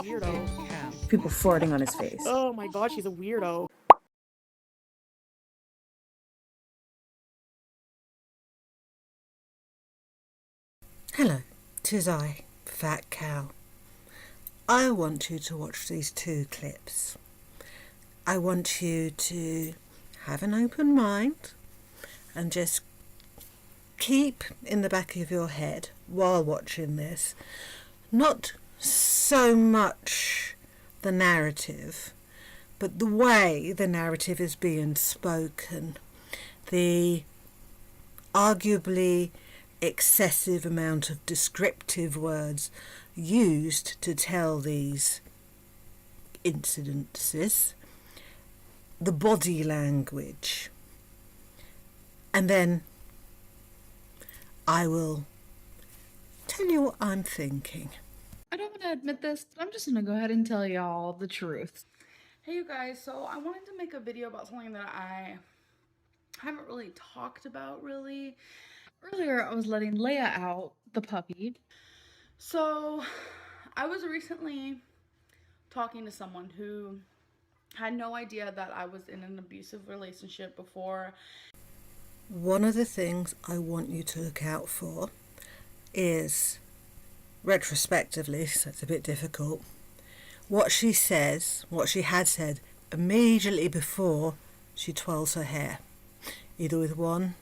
weirdo. People farting on his face. Oh my god, she's a weirdo. Hello, 'tis I, Fat Cow. I want you to watch these two clips. I want you to have an open mind and just keep in the back of your head while watching this, not so much the narrative, but the way the narrative is being spoken, the arguably excessive amount of descriptive words used to tell these incidences, the body language, and then I will tell you what I'm thinking. I don't want to admit this, but I'm just gonna go ahead and tell y'all the truth. Hey you guys, so I wanted to make a video about something that I haven't really talked about really. Earlier I was letting Leia out, the puppy. So I was recently talking to someone who had no idea that I was in an abusive relationship before. One of the things I want you to look out for is, retrospectively, so it's a bit difficult, what she says, what she had said immediately before she twirls her hair, either with one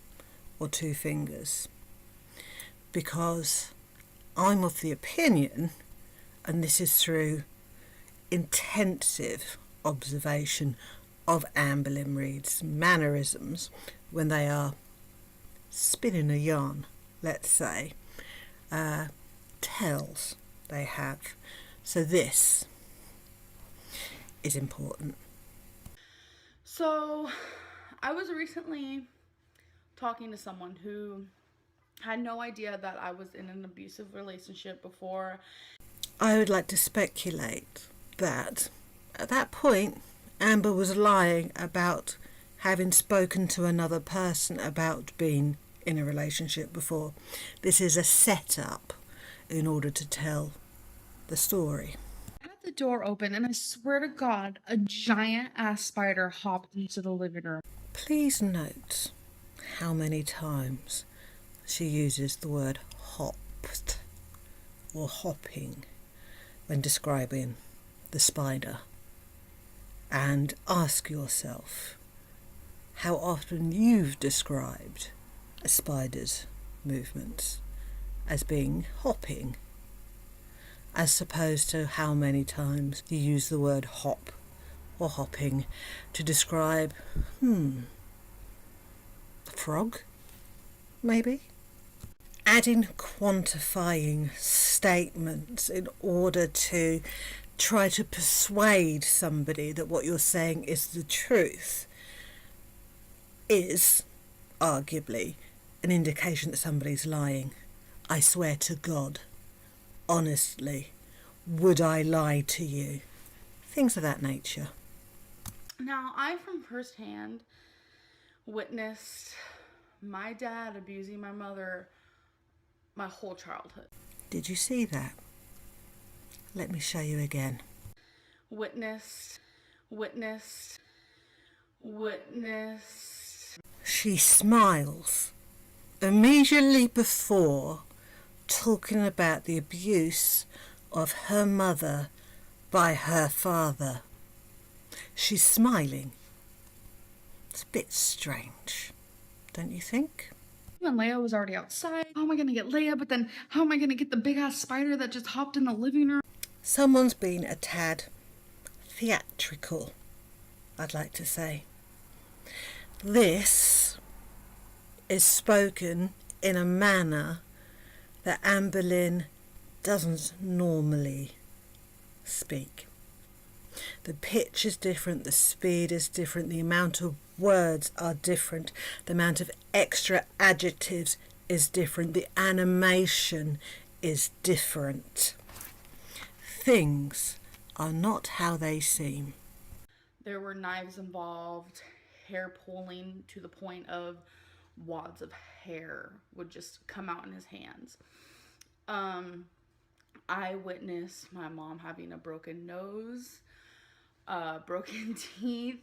or two fingers. Because I'm of the opinion, and this is through intensive observation of amberlynnreid's mannerisms when they are spinning a yarn, let's say, tells they have. So this is important. So I was recently talking to someone who had no idea that I was in an abusive relationship before. I would like to speculate that at that point Amber was lying about having spoken to another person about being in a relationship before. This is a setup in order to tell the story. I had the door open and I swear to God, a giant ass spider hopped into the living room. Please note how many times she uses the word hopped or hopping when describing the spider, and ask yourself how often you've described a spider's movements as being hopping, as opposed to how many times you use the word hop or hopping to describe a frog, maybe. Adding quantifying statements in order to try to persuade somebody that what you're saying is the truth is arguably an indication that somebody's lying. I swear to God, honestly, would I lie to you? Things of that nature. Now, I from firsthand witnessed my dad abusing my mother my whole childhood. Did you see that? Let me show you again. Witnessed. She smiles immediately before talking about the abuse of her mother by her father. She's smiling. It's a bit strange, don't you think? When Leia was already outside, how am I gonna get Leia? But then how am I gonna get the big ass spider that just hopped in the living room? Someone's been a tad theatrical, I'd like to say. This is spoken in a manner that Amberlynn doesn't normally speak. The pitch is different, the speed is different, the amount of words are different, the amount of extra adjectives is different, the animation is different. Things are not how they seem. There were knives involved, hair pulling to the point of wads of hair would just come out in his hands. I witnessed my mom having a broken nose, broken teeth,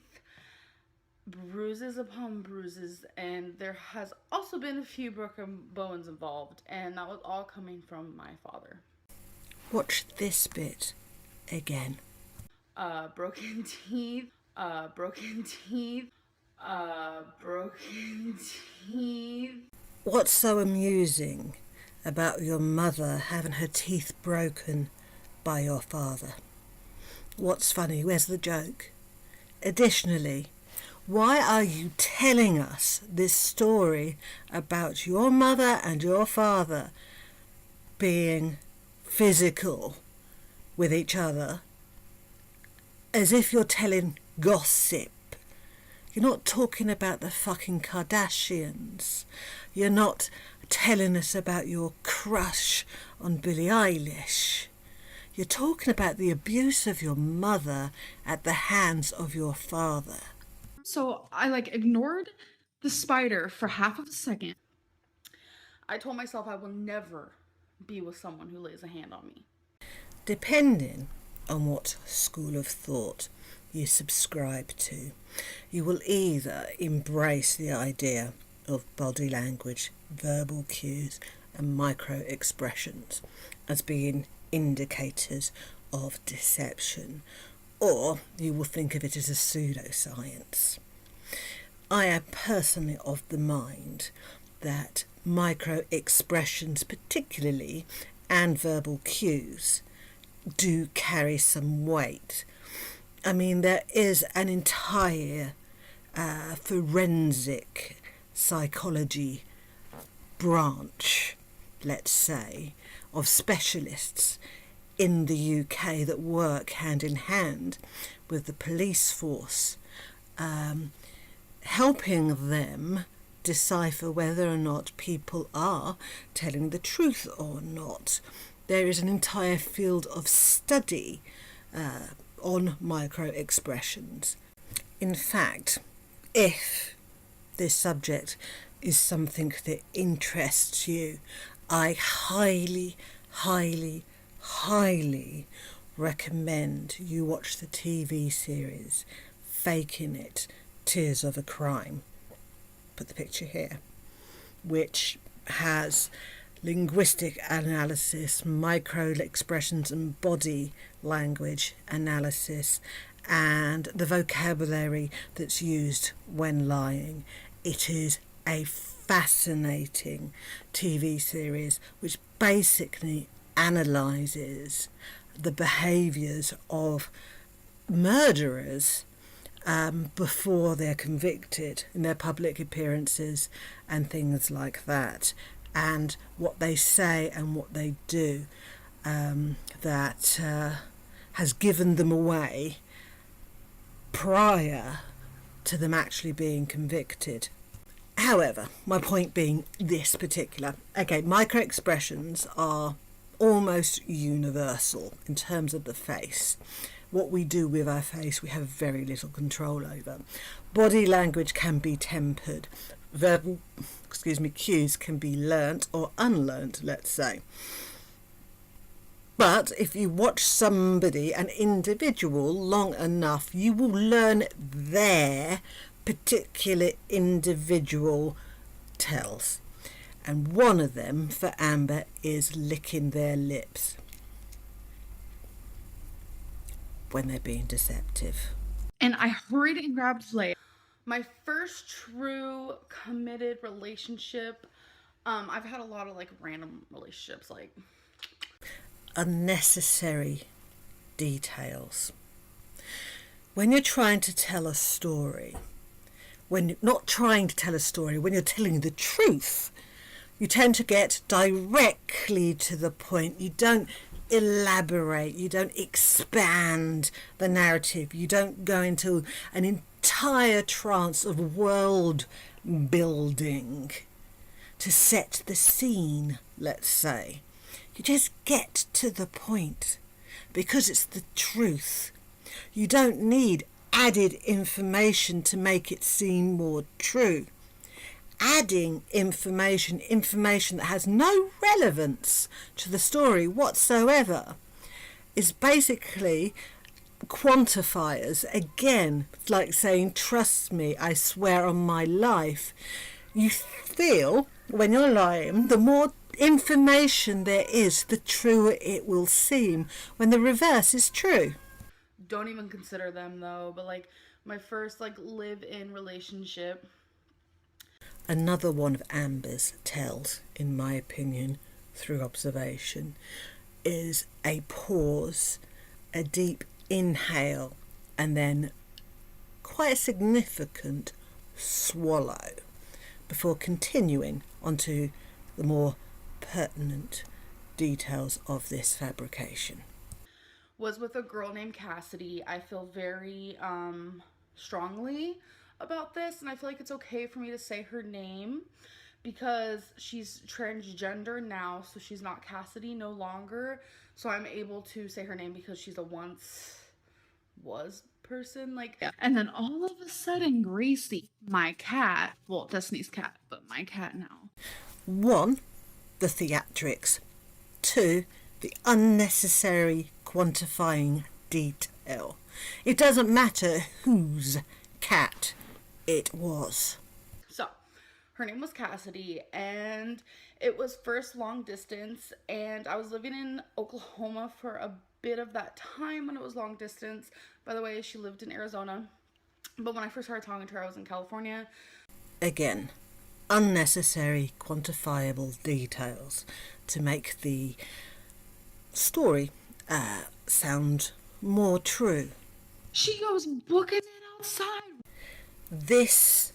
bruises upon bruises, and there has also been a few broken bones involved, and that was all coming from my father. Watch this bit again. Broken teeth, broken teeth, broken teeth. What's so amusing about your mother having her teeth broken by your father? What's funny? Where's the joke? Additionally, why are you telling us this story about your mother and your father being physical with each other as if you're telling gossip? You're not talking about the fucking Kardashians. You're not telling us about your crush on Billie Eilish. You're talking about the abuse of your mother at the hands of your father. So I ignored the spider for half of a second. I told myself I will never be with someone who lays a hand on me. Depending on what school of thought you subscribe to, you will either embrace the idea of body language, verbal cues, and micro expressions as being indicators of deception, or you will think of it as a pseudoscience. I am personally of the mind that micro expressions, particularly, and verbal cues, do carry some weight. I mean, there is an entire forensic psychology branch, let's say, of specialists in the UK that work hand in hand with the police force, helping them decipher whether or not people are telling the truth or not. There is an entire field of study on micro expressions. In fact, if this subject is something that interests you, I highly, highly, highly recommend you watch the TV series Faking It, Tears of a Crime. Put the picture here, which has linguistic analysis, micro expressions and body language analysis, and the vocabulary that's used when lying. It is a fascinating TV series which basically analyses the behaviours of murderers before they're convicted in their public appearances and things like that, and what they say and what they do that has given them away prior to them actually being convicted. However, my point being this particular, okay, micro expressions are almost universal in terms of the face. What we do with our face, we have very little control over. Body language can be tempered. Verbal, cues can be learnt or unlearnt, let's say. But if you watch somebody, an individual, long enough, you will learn their particular individual tells. And one of them, for Amber, is licking their lips when they're being deceptive. And I hurried and grabbed Leia. My first true committed relationship. I've had a lot of random relationships, unnecessary details. When you're trying to tell a story, when you're not trying to tell a story, when you're telling the truth, you tend to get directly to the point. You don't elaborate, you don't expand the narrative, you don't go into an entire trance of world building to set the scene, let's say. You just get to the point because it's the truth. You don't need added information to make it seem more true. adding information that has no relevance to the story whatsoever, is basically quantifiers. Again, like saying, trust me, I swear on my life. You feel when you're lying, the more information there is, the truer it will seem, when the reverse is true. Don't even consider them though, but like my first like live-in relationship. Another one of Amber's tells, in my opinion, through observation, is a pause, a deep inhale, and then quite a significant swallow before continuing onto the more pertinent details of this fabrication. Was with a girl named Cassidy. I feel very strongly about this, and I feel like it's okay for me to say her name because she's transgender now, so she's not Cassidy no longer. So I'm able to say her name because she's a once was person. Like, yeah. And then all of a sudden, Gracie, my cat, well, Destiny's cat, but my cat now. 1. The theatrics. 2. The unnecessary quantifying detail. It doesn't matter whose cat it was. So, her name was Cassidy, and it was first long distance, and I was living in Oklahoma for a bit of that time when it was long distance. By the way, she lived in Arizona, but when I first started talking to her, I was in California. Again, unnecessary quantifiable details to make the story sound more true. She goes booking it outside. This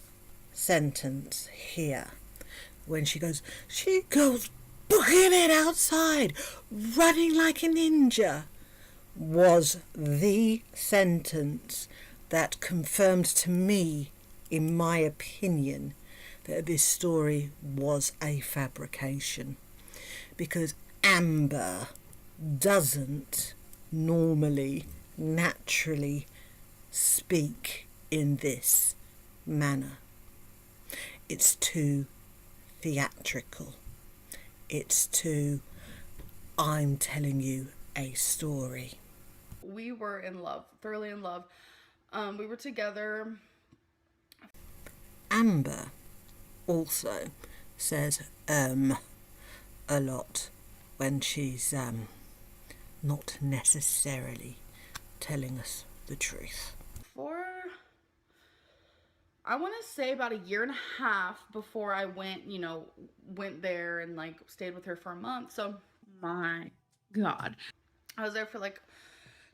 sentence here, when she goes booking it outside, running like a ninja, was the sentence that confirmed to me, in my opinion, that this story was a fabrication. Because Amber doesn't normally, naturally speak in this manner. It's too theatrical. It's too, I'm telling you a story. We were in love, thoroughly in love. We were together. Amber also says a lot when she's not necessarily telling us the truth. For, I want to say about a year and a half before I went there and like stayed with her for a month. So my God, I was there for like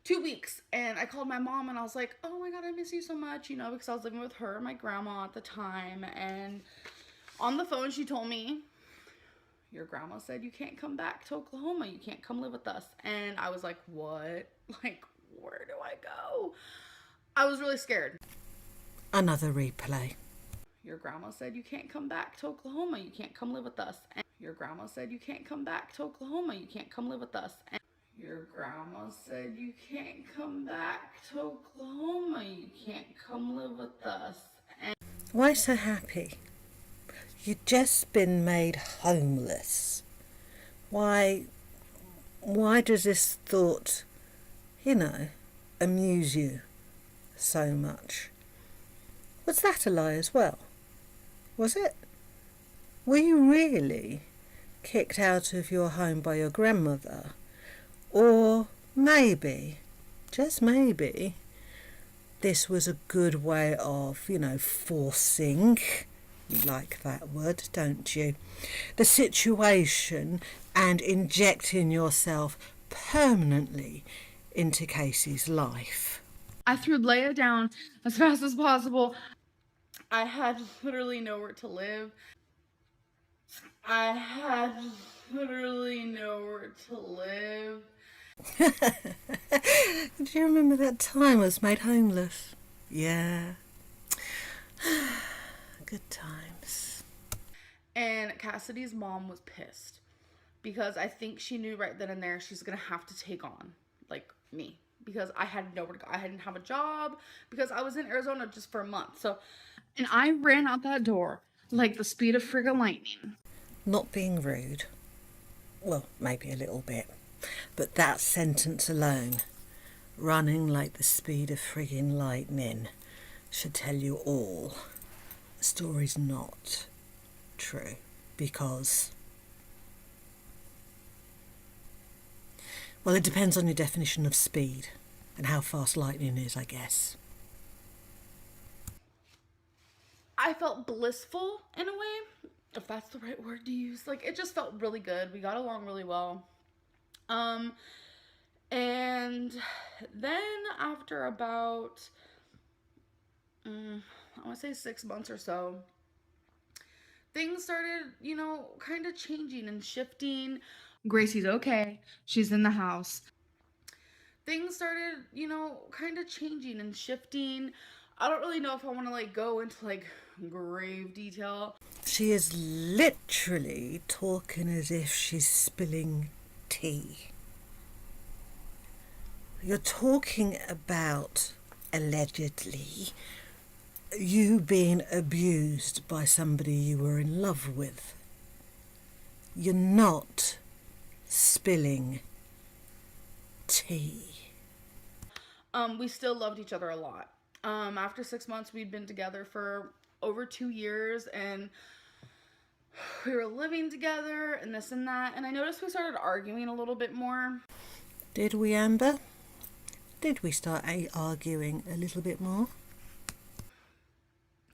2 weeks, and I called my mom and I was like, oh my God, I miss you so much, because I was living with her and my grandma at the time. And on the phone, she told me, your grandma said you can't come back to Oklahoma. You can't come live with us. And I was like, what? Like, where do I go? I was really scared. Another replay. Your grandma said you can't come back to Oklahoma. You can't come live with us. And your grandma said you can't come back to Oklahoma. You can't come live with us. And your grandma said you can't come back to Oklahoma. You can't come live with us. And why so happy? You'd just been made homeless. Why does this thought, amuse you so much? Was that a lie as well? Was it? Were you really kicked out of your home by your grandmother? Or maybe, just maybe, this was a good way of, forcing, you like that word, don't you, the situation and injecting yourself permanently into Casey's life. I threw Leia down as fast as possible. I had literally nowhere to live. Do you remember that time I was made homeless? Yeah. Good times. And Cassidy's mom was pissed because I think she knew right then and there she's going to have to take on, like, me. Because I had nowhere to go. I didn't have a job because I was in Arizona just for a month. And I ran out that door like the speed of friggin' lightning. Not being rude. Well, maybe a little bit. But that sentence alone, running like the speed of friggin' lightning, should tell you all. The story's not true. Because, well, it depends on your definition of speed and how fast lightning is, I guess. I felt blissful in a way, if that's the right word to use. Like, it just felt really good. We got along really well. Um, and then after about, I want to say 6 months or so, things started, kind of changing and shifting. Gracie's okay. She's in the house. Things started, kind of changing and shifting. I don't really know if I want to like go into like grave detail. She is literally talking as if she's spilling tea. You're talking about, allegedly, you being abused by somebody you were in love with. You're not spilling tea. We still loved each other a lot. After 6 months, we'd been together for over 2 years, and we were living together and this and that. And I noticed we started arguing a little bit more. Did we, Amber? Did we start arguing a little bit more?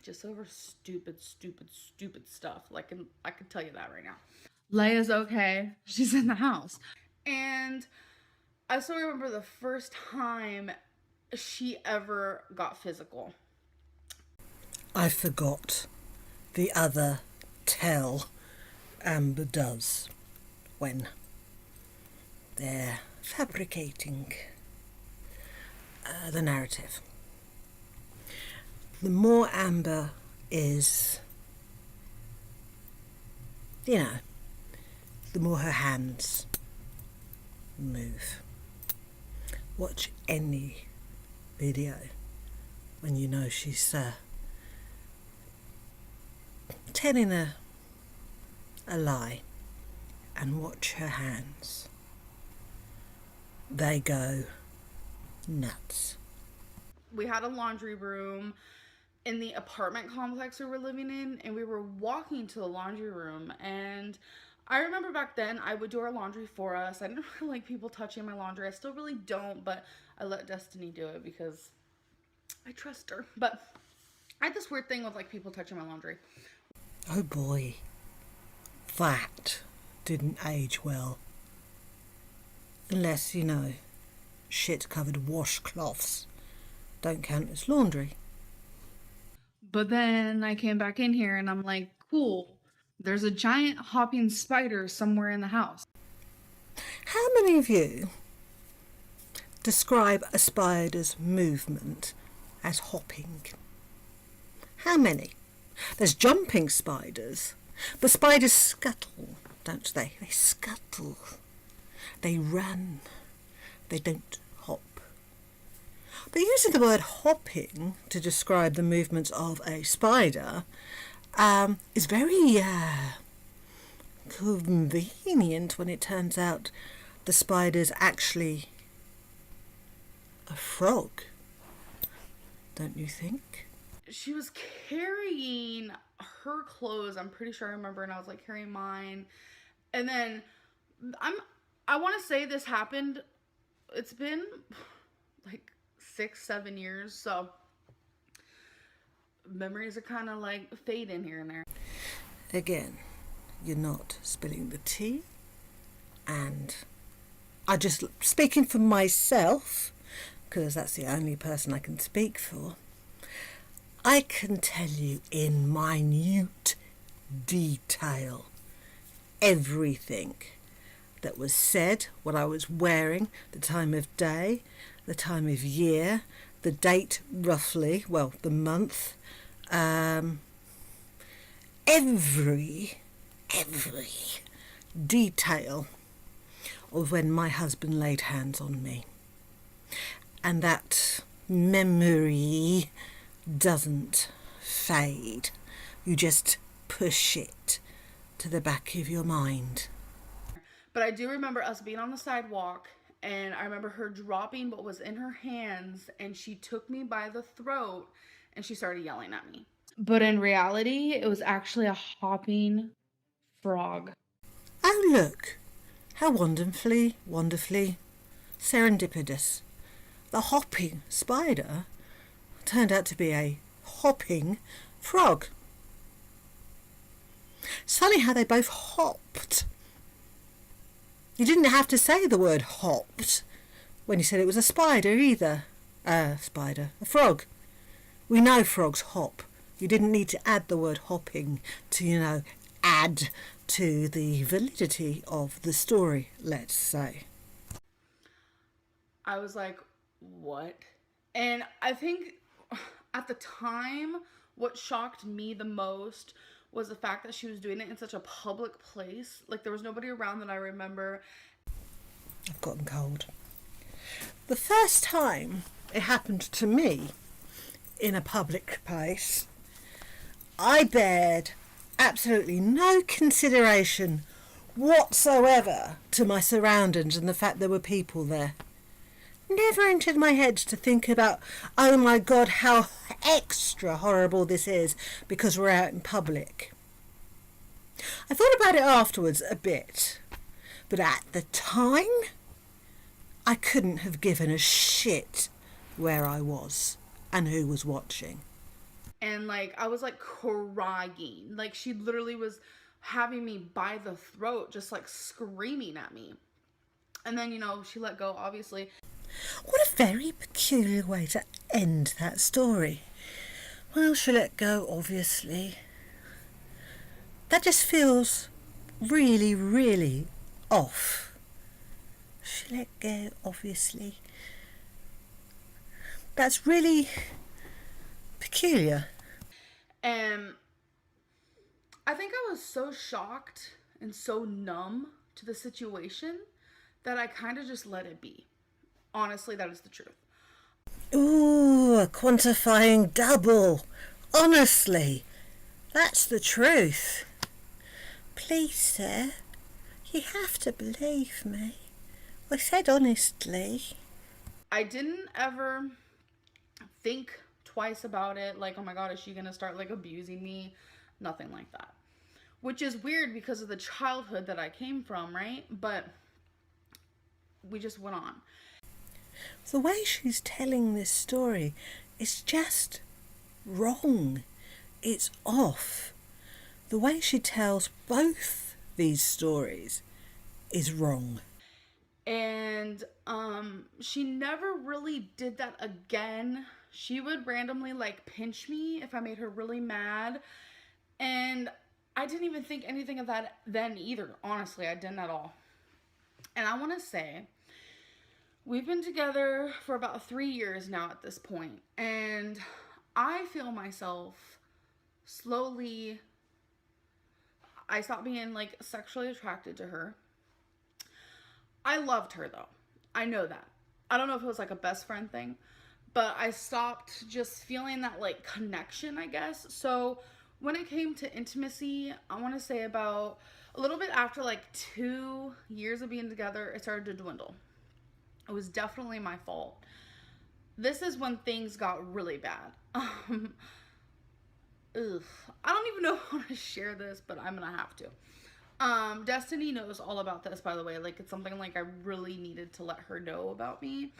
Just over stupid stuff. Like, I could tell you that right now. Leia's okay. She's in the house. And I still remember the first time she ever got physical. I forgot the other tell Amber does when they're fabricating the narrative. The more Amber is, the more her hands move. Watch any video when you know she's telling a lie, and watch her hands. They go nuts. We had a laundry room in the apartment complex we were living in, and we were walking to the laundry room, and I remember back then I would do our laundry for us. I didn't really like people touching my laundry. I still really don't, but I let Destiny do it because I trust her. But I had this weird thing with like people touching my laundry. Oh boy, that didn't age well. Unless, shit covered washcloths don't count as laundry. But then I came back in here and I'm like, cool, there's a giant hopping spider somewhere in the house. How many of you describe a spider's movement as hopping? How many? There's jumping spiders, but spiders scuttle, don't they? They scuttle. They run. They don't hop. But using the word hopping to describe the movements of a spider is very convenient when it turns out the spider's actually a frog. Don't you think? She was carrying her clothes, I'm pretty sure I remember, and I was like carrying mine. And then I want to say this happened, it's been like 6-7 years, so memories are kind of like fading here and there. Again, you're not spilling the tea, and I just, speaking for myself, because that's the only person I can speak for, I can tell you in minute detail everything that was said, what I was wearing, the time of day, the time of year, the date roughly, well, the month, every detail of when my husband laid hands on me. And that memory doesn't fade. You just push it to the back of your mind. But I do remember us being on the sidewalk, and I remember her dropping what was in her hands, and she took me by the throat and she started yelling at me. But in reality, it was actually a hopping frog. Oh, look, how wonderfully serendipitous. The hopping spider turned out to be a hopping frog. It's funny how they both hopped. You didn't have to say the word hopped when you said it was a spider either. A frog. We know frogs hop. You didn't need to add the word hopping to, add to the validity of the story, let's say. I was like, what? And I think at the time, what shocked me the most was the fact that she was doing it in such a public place. Like, there was nobody around that I remember. I've gotten cold. The first time it happened to me in a public place, I bared absolutely no consideration whatsoever to my surroundings and the fact there were people there. Never entered my head to think about, oh my God, how extra horrible this is because we're out in public. I thought about it afterwards a bit, but at the time, I couldn't have given a shit where I was and who was watching. And I was crying. She literally was having me by the throat, just screaming at me. And then, she let go, obviously. What a very peculiar way to end that story. Well, she let go, obviously. That just feels really, really off. She let go, obviously. That's really peculiar. And I think I was so shocked and so numb to the situation that I kind of just let it be. Honestly, that is the truth. Ooh, a quantifying double. Honestly, that's the truth. Please, sir, you have to believe me. I said honestly. I didn't ever think twice about it. Oh my God, is she gonna start abusing me? Nothing like that. Which is weird because of the childhood that I came from, right? But we just went on. The way she's telling this story is just wrong. It's off. The way she tells both these stories is wrong. And she never really did that again. She would randomly pinch me if I made her really mad. And I didn't even think anything of that then either. Honestly, I didn't at all. And I want to say, we've been together for about 3 years now at this point, and I feel myself slowly, I stopped being sexually attracted to her. I loved her though. I know that. I don't know if it was a best friend thing, but I stopped just feeling that connection, I guess. So when it came to intimacy, I want to say about a little bit after 2 years of being together, it started to dwindle. It was definitely my fault. This is when things got really bad. I don't even know how to share this, but I'm gonna have to. Destiny knows all about this, by the way. It's something I really needed to let her know about me.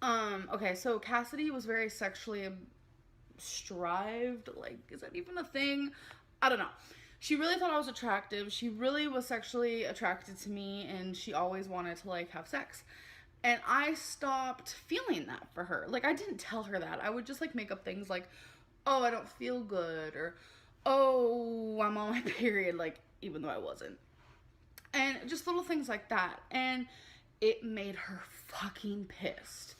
Okay, so Cassidy was very sexually strived. Is that even a thing? I don't know. She really thought I was attractive. She really was sexually attracted to me, and she always wanted to have sex. And I stopped feeling that for her. I didn't tell her that. I would just make up things oh, I don't feel good, or oh, I'm on my period, even though I wasn't. And just little things like that. And it made her fucking pissed.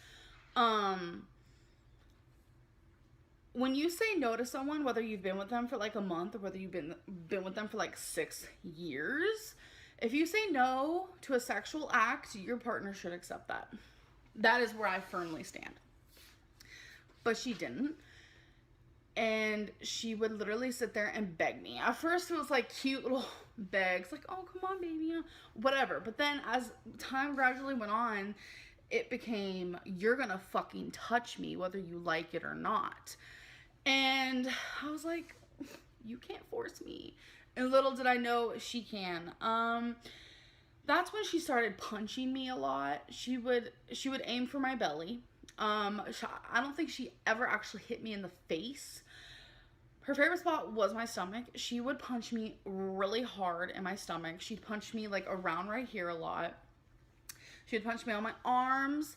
When you say no to someone, whether you've been with them for a month or whether you've been with them for 6 years, if you say no to a sexual act, your partner should accept that. That is where I firmly stand. But she didn't. and she would literally sit there and beg me. At first, it was like cute little begs, like, oh, come on, baby, whatever. But then as time gradually went on, it became, you're gonna fucking touch me whether you like it or not. And I was like, you can't force me. And little did I know she can. That's when she started punching me a lot. She would aim for my belly. I don't think she ever actually hit me in the face. Her favorite spot was my stomach. She would punch me really hard in my stomach. She'd punch me like around right here a lot. She would punch me on my arms,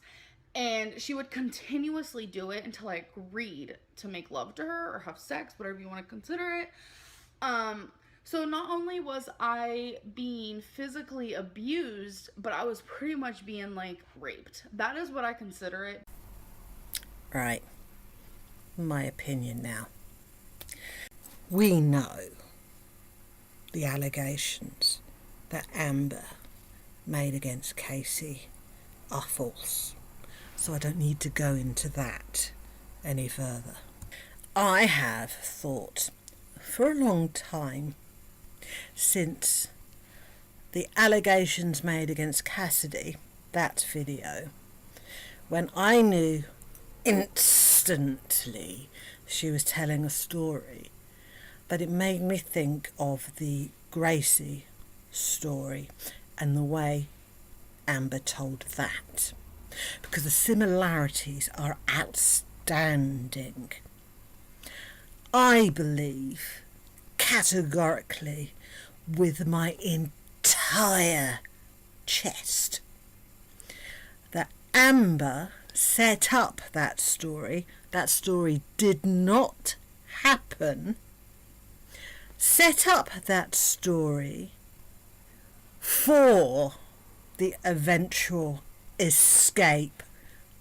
and she would continuously do it until I agreed to make love to her or have sex, whatever you want to consider it. So not only was I being physically abused, but I was pretty much being like raped. That is what I consider it. Right. My opinion now. We know the allegations that Amber made against Casey are false, so I don't need to go into that any further. I have thought for a long time, since the allegations made against Cassidy, that video, when I knew instantly she was telling a story, that it made me think of the Gracie story and the way Amber told that, because the similarities are outstanding. I believe categorically with my entire chest that Amber set up that story. That story did not happen. Set up that story for the eventual escape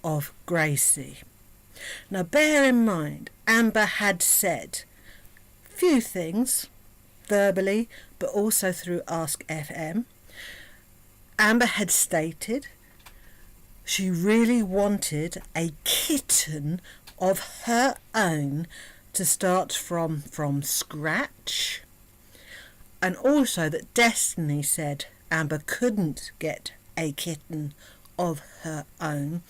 of Gracie. Now bear in mind, Amber had said few things verbally, but also through Ask FM. Amber had stated she really wanted a kitten of her own to start from scratch, and also that Destiny said Amber couldn't get a kitten of her own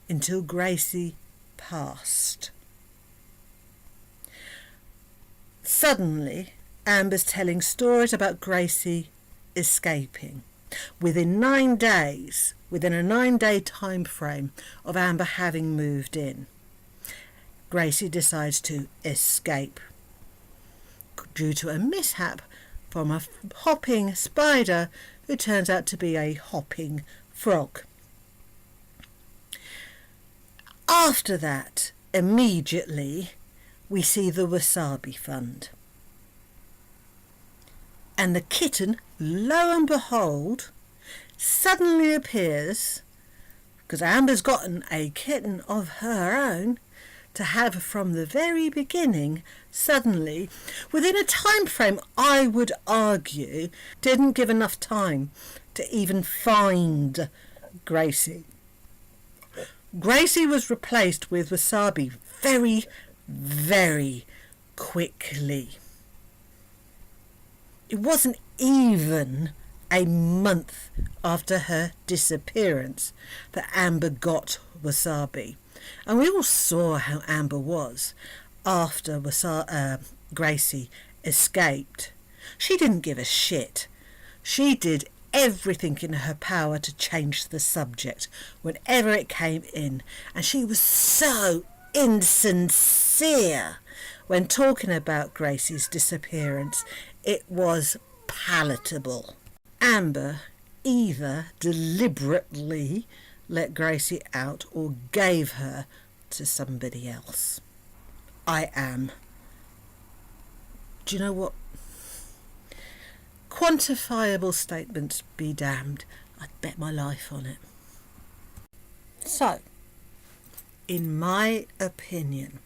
until Gracie passed. Suddenly, Amber's telling stories about Gracie escaping. Within 9 days, within a 9-day time frame of Amber having moved in, Gracie decides to escape due to a mishap from a hopping spider who turns out to be a hopping frog. After that, immediately, we see the Wasabi Fund. And the kitten, lo and behold, suddenly appears, because Amber's gotten a kitten of her own to have from the very beginning, suddenly, within a time frame I would argue didn't give enough time to even find Gracie. Gracie was replaced with Wasabi very, very quickly. It wasn't even a month after her disappearance that Amber got Wasabi. And we all saw how Amber was after Gracie escaped. She didn't give a shit. She did everything in her power to change the subject whenever it came in. And she was so insincere when talking about Gracie's disappearance. It was palatable. Amber either deliberately let Gracie out or gave her to somebody else. I am, do you know what? Quantifiable statements be damned. I'd bet my life on it. So, in my opinion,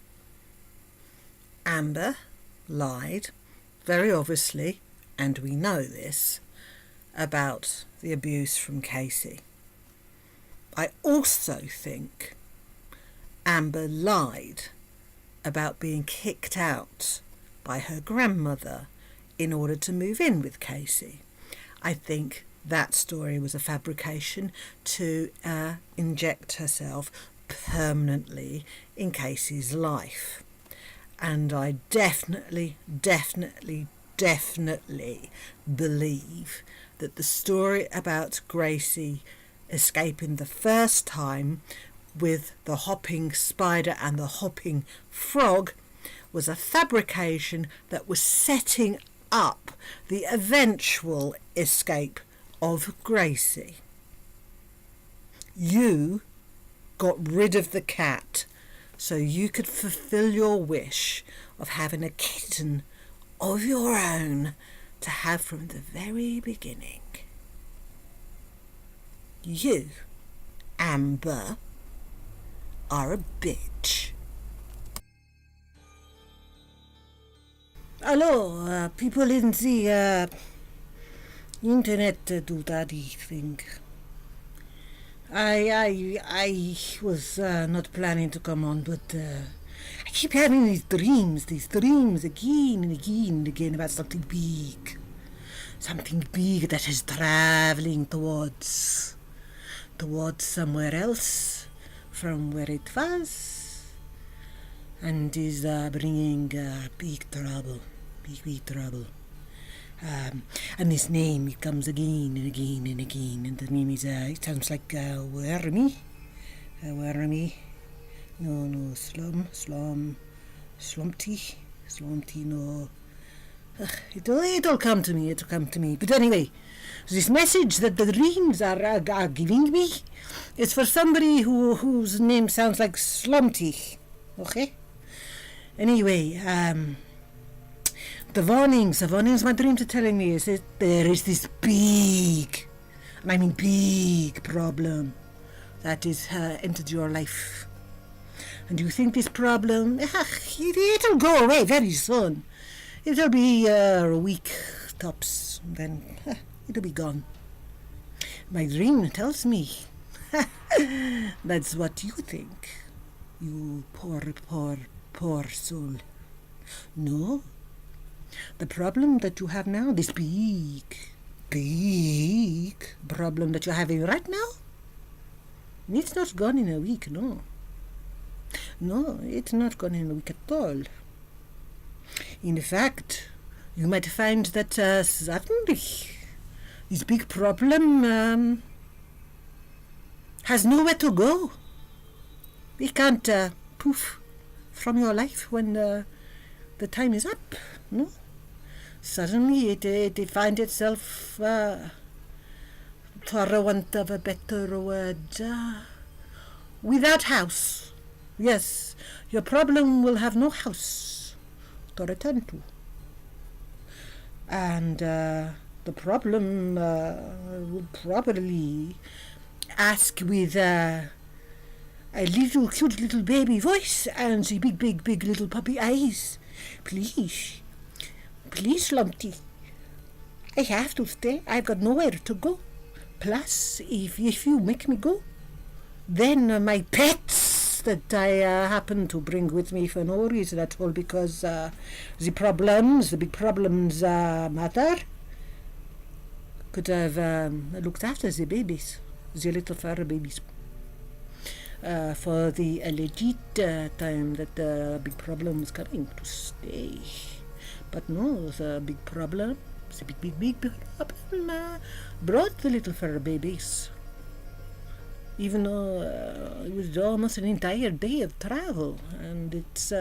Amber lied, very obviously, and we know this, about the abuse from Casey. I also think Amber lied about being kicked out by her grandmother in order to move in with Casey. I think that story was a fabrication to inject herself permanently in Casey's life. And I definitely believe that the story about Gracie escaping the first time with the hopping spider and the hopping frog was a fabrication that was setting up the eventual escape of Gracie. You got rid of the cat so you could fulfill your wish of having a kitten of your own to have from the very beginning. You, Amber, are a bitch. Hello, people in the internet do that thing. I was not planning to come on, but I keep having these dreams again and again and again about something big that is traveling towards somewhere else from where it was, and is bringing big trouble. And this name, it comes again and again and again, and the name is, it sounds like Wormy. No, Slumpty, no. It'll come to me. But anyway, this message that the dreams are giving me is for somebody whose name sounds like Slumpty. Okay? Anyway, the warnings my dreams are telling me is that there is this big, and I mean big problem that is entered your life. And you think this problem, it'll go away very soon. It'll be a week tops, then it'll be gone. My dream tells me that's what you think, you poor soul. No, the problem that you have now, this big problem that you're having right now, it's not gone in a week, no. No, it's not gone in a week at all. In fact, you might find that suddenly this big problem has nowhere to go. It can't poof from your life when the time is up, no? Suddenly it finds itself, for want of a better word, without house. Yes, your problem will have no house to return to. And the problem will probably ask with a little cute little baby voice and the big little puppy eyes. Please, Lumpty, I have to stay. I've got nowhere to go. Plus, if you make me go, then my pets that I happen to bring with me for no reason at all, because the big problems matter, could have looked after the babies, the little fur babies, for the alleged time that the big problem was coming to stay. But no, the big problem brought the little fur babies. Even though it was almost an entire day of travel, and it's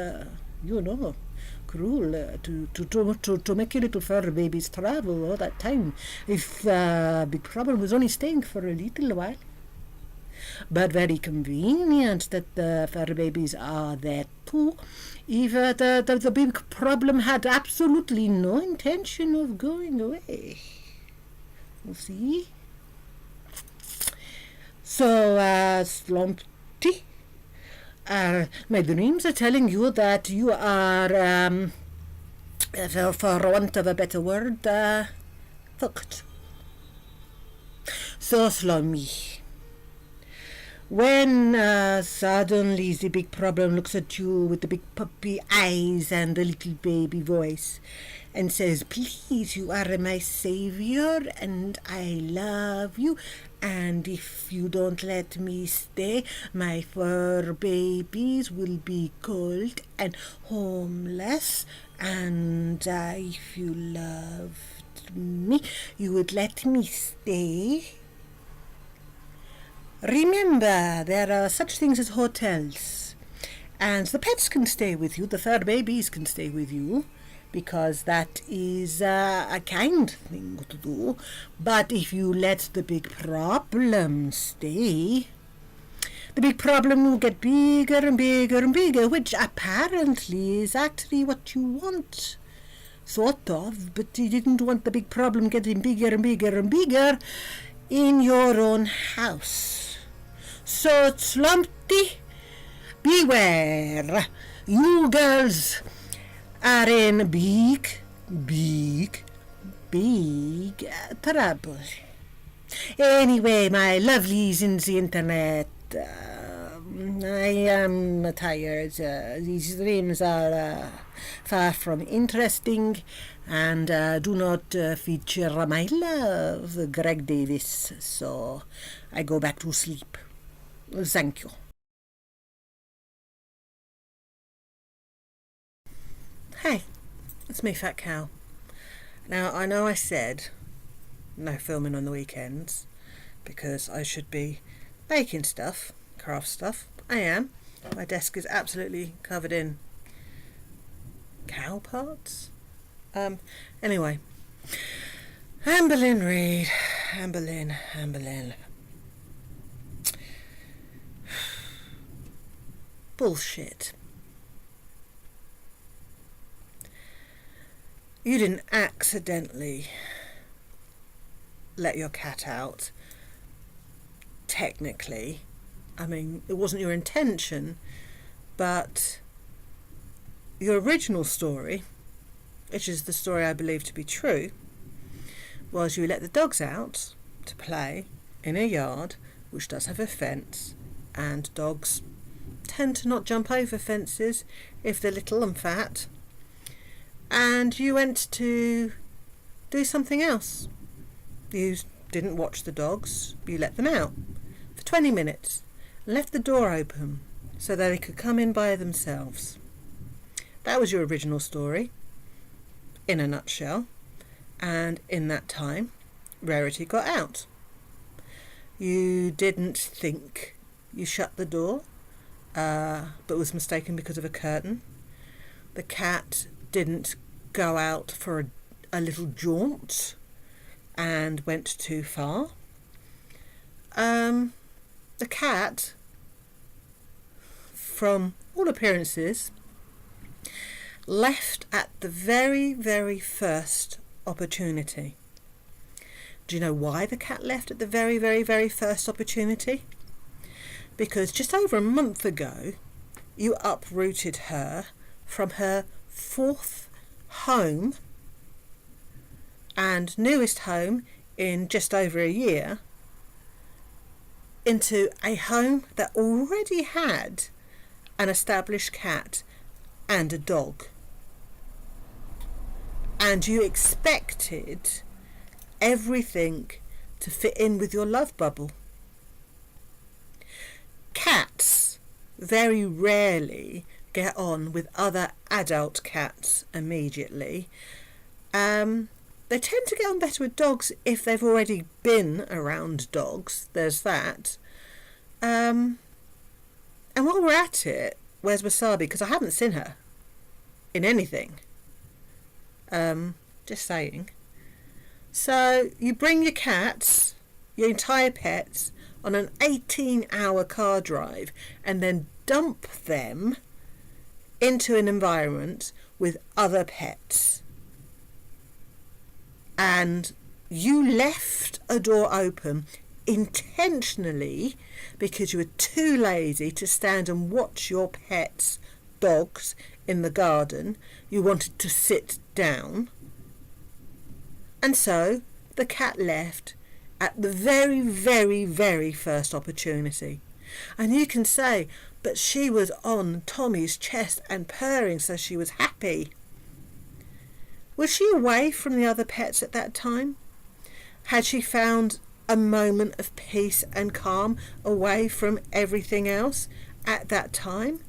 cruel to make your little fur babies travel all that time if big problem was only staying for a little while. But very convenient that the fur babies are there too, if the big problem had absolutely no intention of going away. You see? So, Slumpty, my dreams are telling you that you are, for want of a better word, fucked. So, Slummy, when suddenly the big problem looks at you with the big puppy eyes and the little baby voice and says, please, you are my savior and I love you, and if you don't let me stay, my fur babies will be cold and homeless, and if you loved me, you would let me stay. Remember, there are such things as hotels, and the pets can stay with you, the fur babies can stay with you, because that is a kind thing to do. But if you let the big problem stay, the big problem will get bigger and bigger and bigger, which apparently is actually what you want. Sort of, but you didn't want the big problem getting bigger and bigger and bigger in your own house. So, Slumpty, beware. You girls are in big trouble. Anyway, my lovelies in the internet, I am tired. These dreams are far from interesting and do not feature my love, Greg Davis. So I go back to sleep. Thank you. Hey, it's me, Fat Cow. Now, I know I said no filming on the weekends because I should be baking stuff, craft stuff. I am. My desk is absolutely covered in cow parts. Anyway, AmberlynnReid. Amberlynn. Bullshit. You didn't accidentally let your cat out. Technically, I mean, it wasn't your intention, but your original story, which is the story I believe to be true, was you let the dogs out to play in a yard which does have a fence, and dogs tend to not jump over fences if they're little and fat. And you went to do something else. You didn't watch the dogs, you let them out for 20 minutes, left the door open so that they could come in by themselves. That was your original story, in a nutshell, and in that time, Rarity got out. You didn't think you shut the door, but was mistaken because of a curtain. The cat didn't go out for a little jaunt and went too far. The cat, from all appearances, left at the very, very first opportunity. Do you know why the cat left at the very, very, very first opportunity? Because just over a month ago, you uprooted her from her fourth home and newest home in just over a year into a home that already had an established cat and a dog. And you expected everything to fit in with your love bubble. Cats very rarely get on with other adult cats immediately. They tend to get on better with dogs if they've already been around dogs. There's that. And while we're at it, where's Wasabi? Because I haven't seen her in anything. Just saying. So you bring your cats, your entire pets, on an 18-hour car drive and then dump them into an environment with other pets. And you left a door open intentionally because you were too lazy to stand and watch your pets' dogs in the garden. You wanted to sit down. And so the cat left at the very, very, very first opportunity. And you can say, but she was on Tommy's chest and purring, so she was happy. Was she away from the other pets at that time? Had she found a moment of peace and calm away from everything else at that time?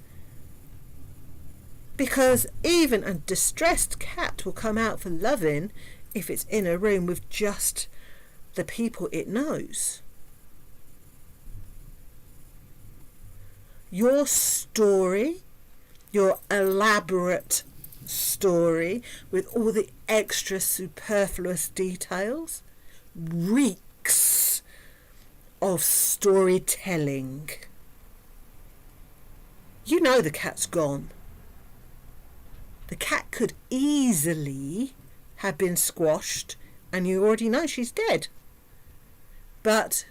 Because even a distressed cat will come out for loving if it's in a room with just the people it knows. Your story, your elaborate story with all the extra superfluous details, reeks of storytelling. You know the cat's gone. The cat could easily have been squashed and you already know she's dead. But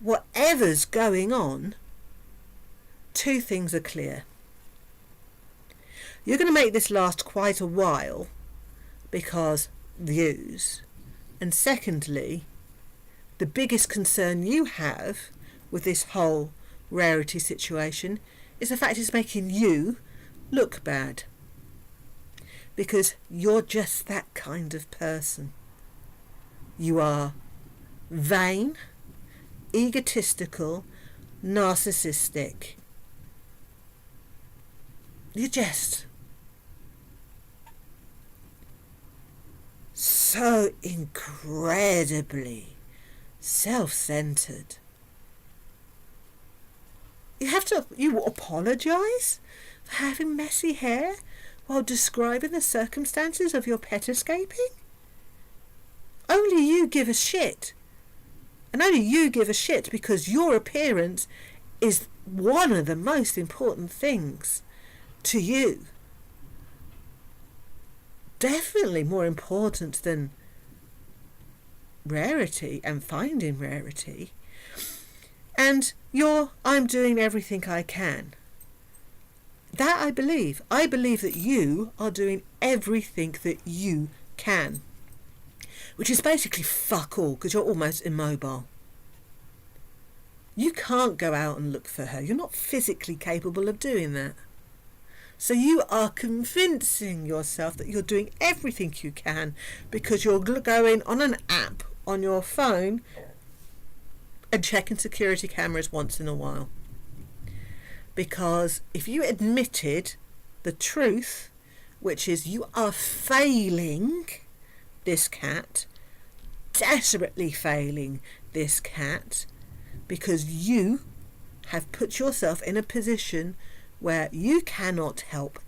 whatever's going on, two things are clear. You're going to make this last quite a while because views. And secondly, the biggest concern you have with this whole rarity situation is the fact it's making you look bad. Because you're just that kind of person. You are vain, egotistical, narcissistic. You're just so incredibly self-centered. You apologise for having messy hair while describing the circumstances of your pet escaping? Only you give a shit. And only you give a shit because your appearance is one of the most important things to you. Definitely more important than rarity and finding rarity. And I'm doing everything I can. That I believe. I believe that you are doing everything that you can. Which is basically fuck all, because you're almost immobile. You can't go out and look for her. You're not physically capable of doing that. So you are convincing yourself that you're doing everything you can because you're going on an app on your phone and checking security cameras once in a while. Because if you admitted the truth, which is you are failing this cat, desperately failing this cat, because you have put yourself in a position where you cannot help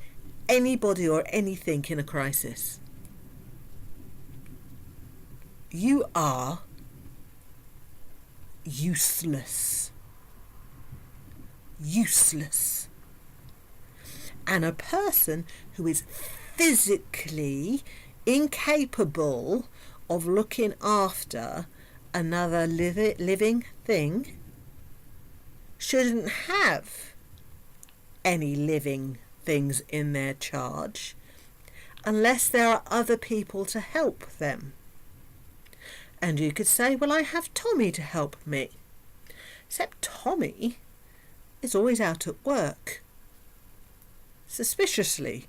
anybody or anything in a crisis. You are useless. Useless. And a person who is physically incapable of looking after another living thing shouldn't have any living things in their charge unless there are other people to help them. And you could say, well, I have Tommy to help me. Except Tommy is always out at work. Suspiciously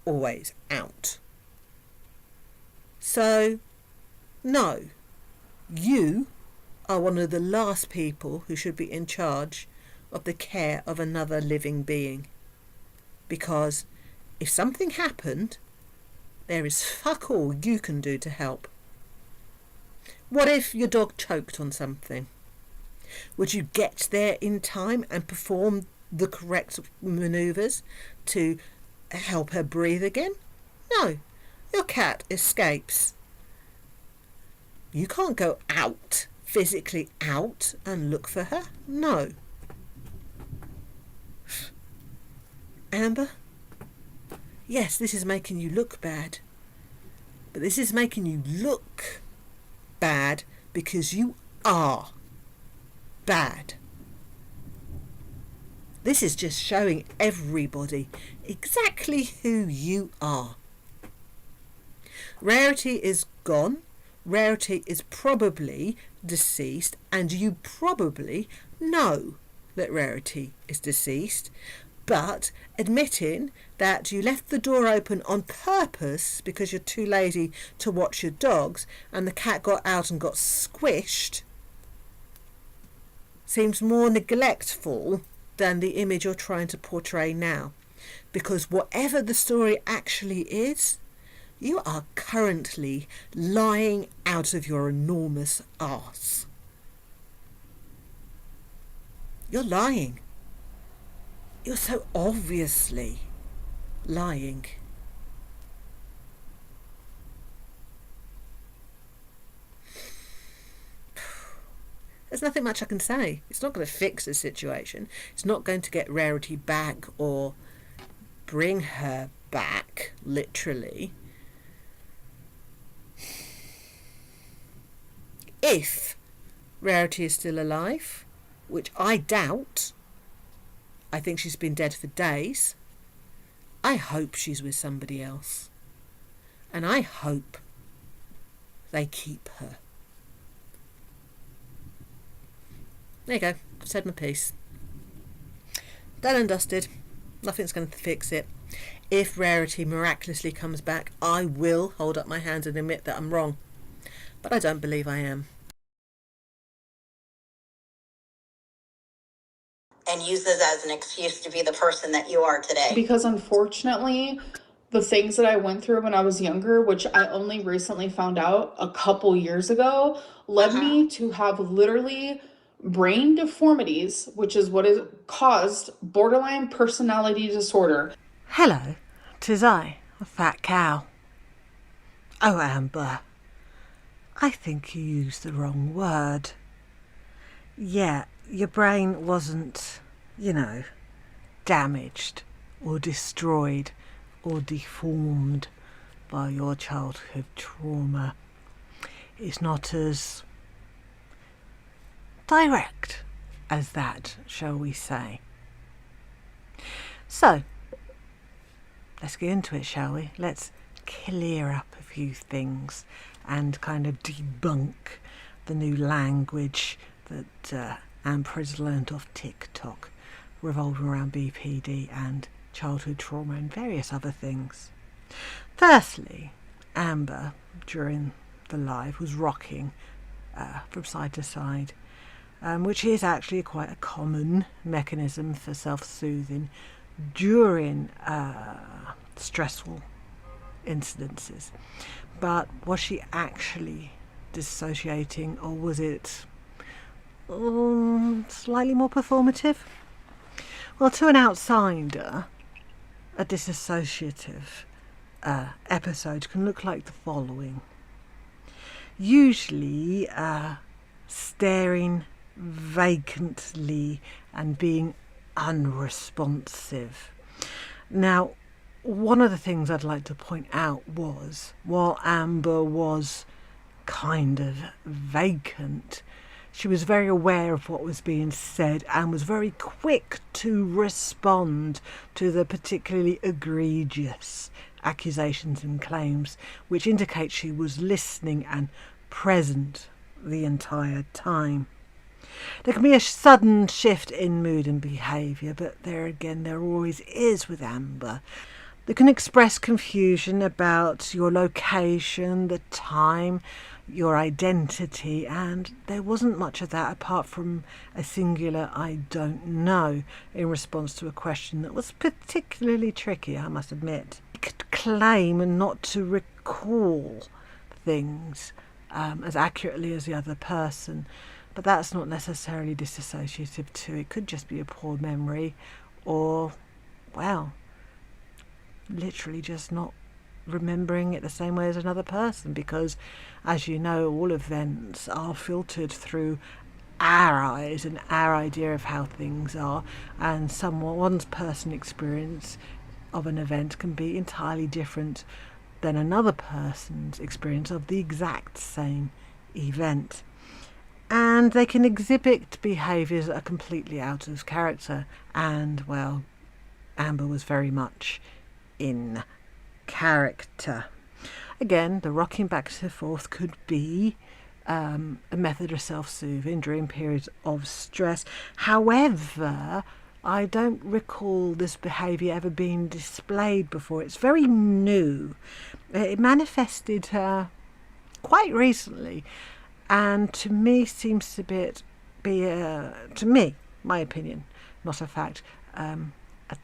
always out. So, no, you are one of the last people who should be in charge of the care of another living being. Because if something happened, there is fuck all you can do to help. What if your dog choked on something? Would you get there in time and perform the correct manoeuvres to help her breathe again? No. Your cat escapes. You can't go out, physically out, and look for her. No. Amber? Yes, this is making you look bad. But this is making you look bad because you are bad. This is just showing everybody exactly who you are. Rarity is gone. Rarity is probably deceased, and you probably know that Rarity is deceased, but admitting that you left the door open on purpose because you're too lazy to watch your dogs and the cat got out and got squished seems more neglectful than the image you're trying to portray now. Because whatever the story actually is, you are currently lying out of your enormous arse. You're lying. You're so obviously lying. There's nothing much I can say. It's not going to fix the situation. It's not going to get Rarity back or bring her back, literally. If Rarity is still alive, which I doubt, I think she's been dead for days, I hope she's with somebody else. And I hope they keep her. There you go. I've said my piece. Done and dusted. Nothing's going to fix it. If Rarity miraculously comes back, I will hold up my hands and admit that I'm wrong. But I don't believe I am. And use this as an excuse to be the person that you are today. Because unfortunately, the things that I went through when I was younger, which I only recently found out a couple years ago, led me to have literally brain deformities, which is what has caused borderline personality disorder. Hello, 'tis I, a fat cow. Oh, Amber, I think you used the wrong word. Yeah, your brain wasn't, damaged or destroyed or deformed by your childhood trauma. It's not as direct as that, shall we say. So, let's get into it, shall we? Let's clear up a few things and kind of debunk the new language that Amber has learned off TikTok, revolving around BPD and childhood trauma and various other things. Firstly, Amber, during the live, was rocking from side to side, which is actually quite a common mechanism for self-soothing during stressful incidences. But was she actually dissociating, or was it slightly more performative? Well, to an outsider, a dissociative episode can look like the following. Usually staring vacantly and being unresponsive. Now, one of the things I'd like to point out was, while Amber was kind of vacant, she was very aware of what was being said and was very quick to respond to the particularly egregious accusations and claims, which indicates she was listening and present the entire time. There can be a sudden shift in mood and behaviour, but there always is with Amber. They can express confusion about your location, the time, your identity, and there wasn't much of that apart from a singular "I don't know" in response to a question that was particularly tricky, I must admit. You could claim not to recall things as accurately as the other person, but that's not necessarily dissociative too. It could just be a poor memory, or, well, literally just not remembering it the same way as another person, because, as you know, all events are filtered through our eyes and our idea of how things are, and one's personal experience of an event can be entirely different than another person's experience of the exact same event. And they can exhibit behaviours that are completely out of character, and, well, Amber was very much in character. Again, the rocking back and forth could be a method of self-soothing during periods of stress. However, I don't recall this behaviour ever being displayed before. It's very new. It manifested quite recently, and to me seems to be to me, my opinion, not a fact, a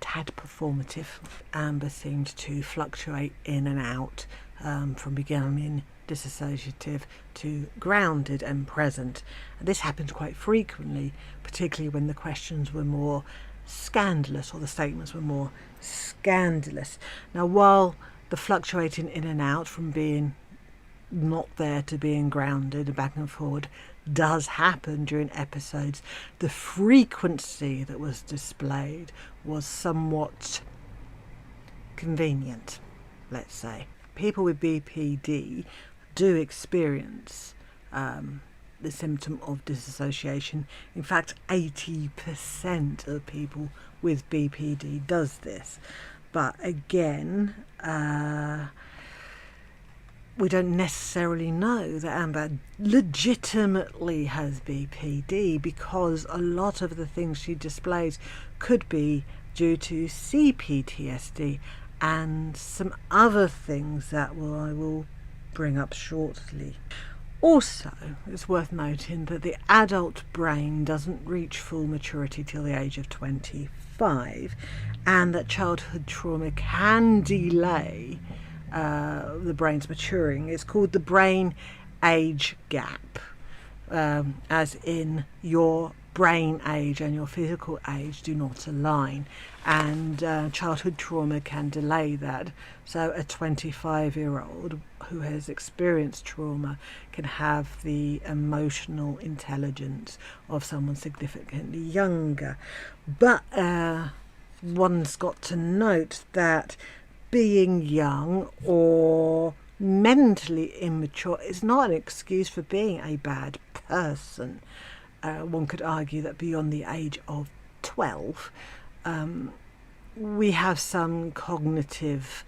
tad performative. Amber seemed to fluctuate in and out from becoming disassociative to grounded and present. And this happened quite frequently, particularly when the questions were more scandalous or the statements were more scandalous. Now, while the fluctuating in and out from being not there to being grounded and back and forward does happen during episodes, the frequency that was displayed was somewhat convenient, let's say. People with BPD do experience the symptom of disassociation. In fact, 80% of people with BPD does this. But again, we don't necessarily know that Amber legitimately has BPD, because a lot of the things she displays could be due to CPTSD and some other things that I will bring up shortly. Also, it's worth noting that the adult brain doesn't reach full maturity till the age of 25, and that childhood trauma can delay the brain's maturing. It's called the brain age gap, as in your brain age and your physical age do not align, and childhood trauma can delay that. So a 25-year-old who has experienced trauma can have the emotional intelligence of someone significantly younger. But one's got to note that being young or mentally immature is not an excuse for being a bad person. One could argue that beyond the age of 12, we have some cognitive,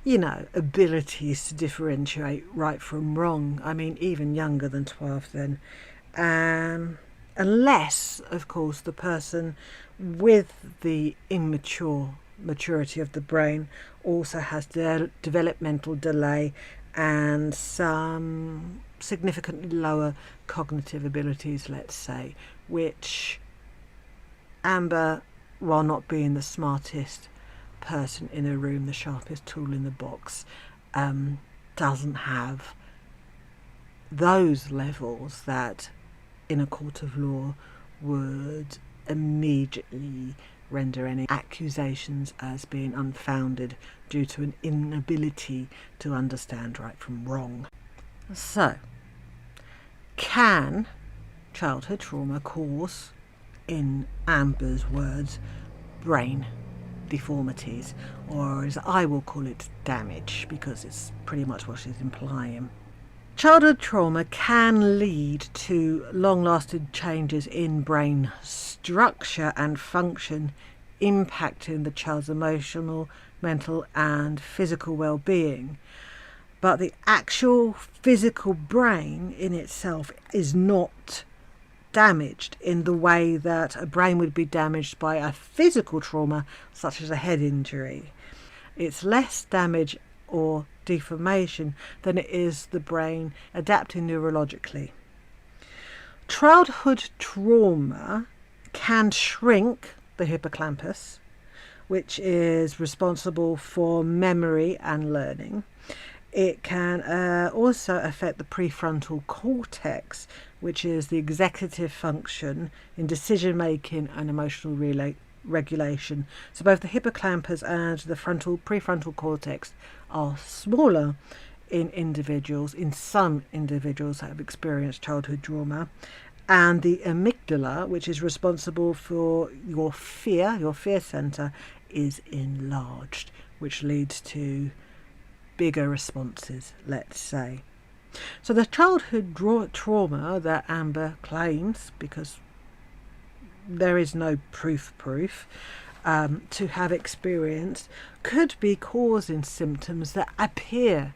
abilities to differentiate right from wrong. I mean, even younger than 12 then. Unless, of course, the person with the maturity of the brain also has developmental delay and some significantly lower cognitive abilities, let's say, which Amber, while not being the smartest person in a room, the sharpest tool in the box, doesn't have those levels that in a court of law would immediately render any accusations as being unfounded due to an inability to understand right from wrong. So, can childhood trauma cause, in Amber's words, brain deformities, or as I will call it, damage, because it's pretty much what she's implying? Childhood trauma can lead to long-lasting changes in brain structure and function, impacting the child's emotional, mental and physical well-being. But the actual physical brain in itself is not damaged in the way that a brain would be damaged by a physical trauma, such as a head injury. It's less damage or deformation than it is the brain adapting neurologically. Childhood trauma can shrink the hippocampus, which is responsible for memory and learning. It can also affect the prefrontal cortex, which is the executive function in decision making and emotional regulation. So both the hippocampus and the prefrontal cortex are smaller in some individuals that have experienced childhood trauma. And the amygdala, which is responsible for your fear center, is enlarged, which leads to bigger responses, let's say. So the childhood trauma that Amber claims, because there is no proof to have experienced, could be causing symptoms that appear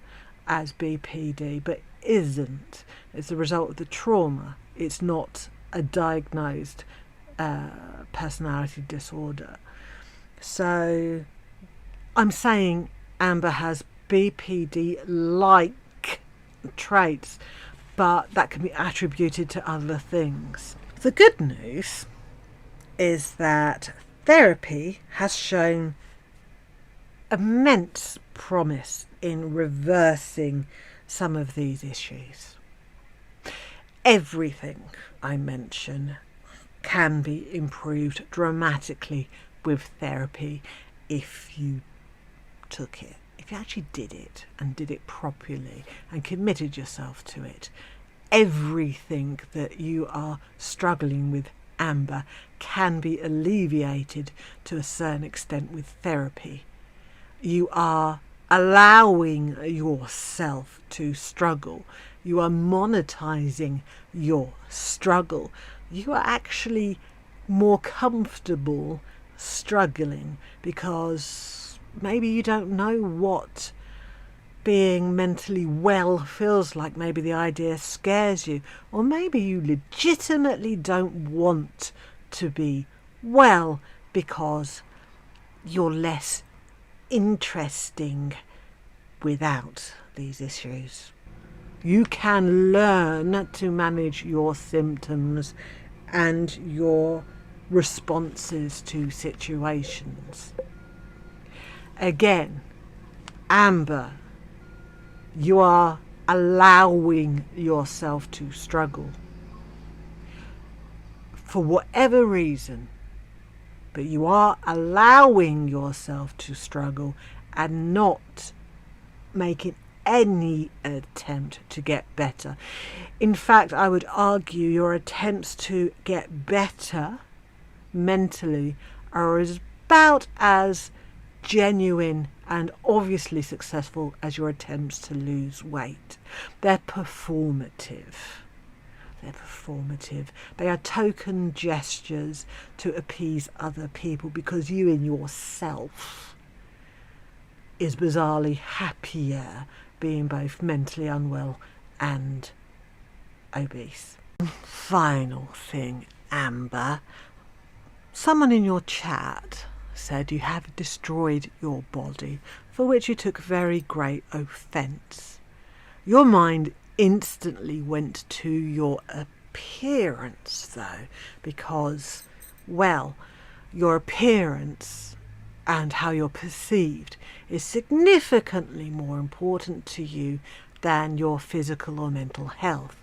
as BPD, but isn't. It's the result of the trauma. It's not a diagnosed personality disorder. So I'm saying Amber has BPD-like traits, but that can be attributed to other things. The good news is that therapy has shown immense promise in reversing some of these issues. Everything I mention can be improved dramatically with therapy if you took it, if you actually did it and did it properly and committed yourself to it. Everything that you are struggling with, Amber, can be alleviated to a certain extent with therapy. You are allowing yourself to struggle. You are monetizing your struggle. You are actually more comfortable struggling because maybe you don't know what being mentally well feels like. Maybe the idea scares you, or maybe you legitimately don't want to be well because you're less interesting without these issues. You can learn to manage your symptoms and your responses to situations. Again, Amber, you are allowing yourself to struggle for whatever reason, but you are allowing yourself to struggle and not making any attempt to get better. In fact, I would argue your attempts to get better mentally are about as genuine and obviously successful as your attempts to lose weight. They're performative. They are token gestures to appease other people because you in yourself is bizarrely happier being both mentally unwell and obese. Final thing, Amber. Someone in your chat said you have destroyed your body, for which you took very great offence. Your mind instantly went to your appearance, though, because, well, your appearance and how you're perceived is significantly more important to you than your physical or mental health.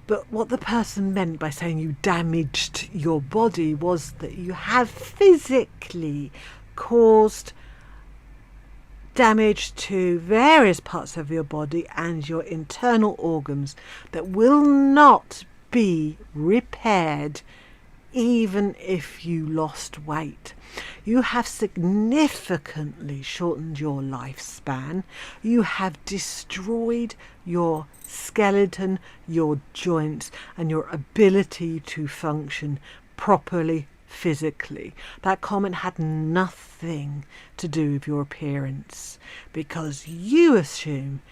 But what the person meant by saying you damaged your body was that you have physically caused damage to various parts of your body and your internal organs that will not be repaired even if you lost weight. You have significantly shortened your lifespan. You have destroyed your skeleton, your joints, and your ability to function properly physically. That comment had nothing to do with your appearance, because you assume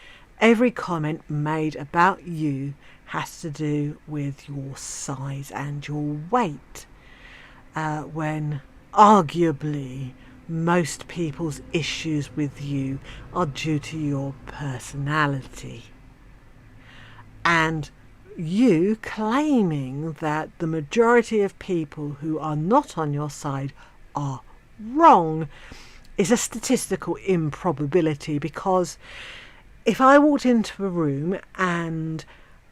every comment made about you has to do with your size and your weight, when arguably most people's issues with you are due to your personality. And you claiming that the majority of people who are not on your side are wrong is a statistical improbability, because if I walked into a room and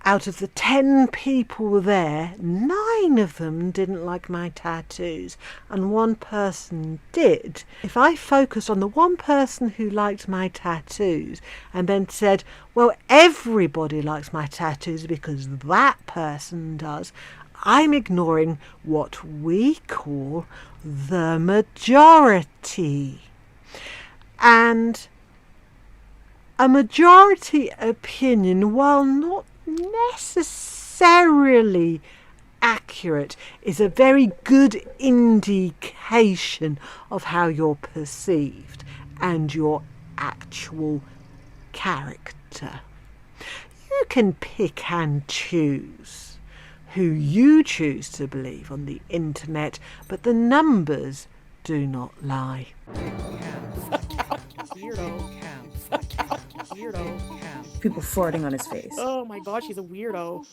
out of the 10 people there, 9 of them didn't like my tattoos and 1 person did. If I focused on the 1 person who liked my tattoos and then said, well, everybody likes my tattoos because that person does, I'm ignoring what we call the majority. And a majority opinion, while not necessarily accurate, is a very good indication of how you're perceived and your actual character. You can pick and choose who you choose to believe on the internet, but the numbers do not lie. People farting on his face. Oh my god, she's a weirdo.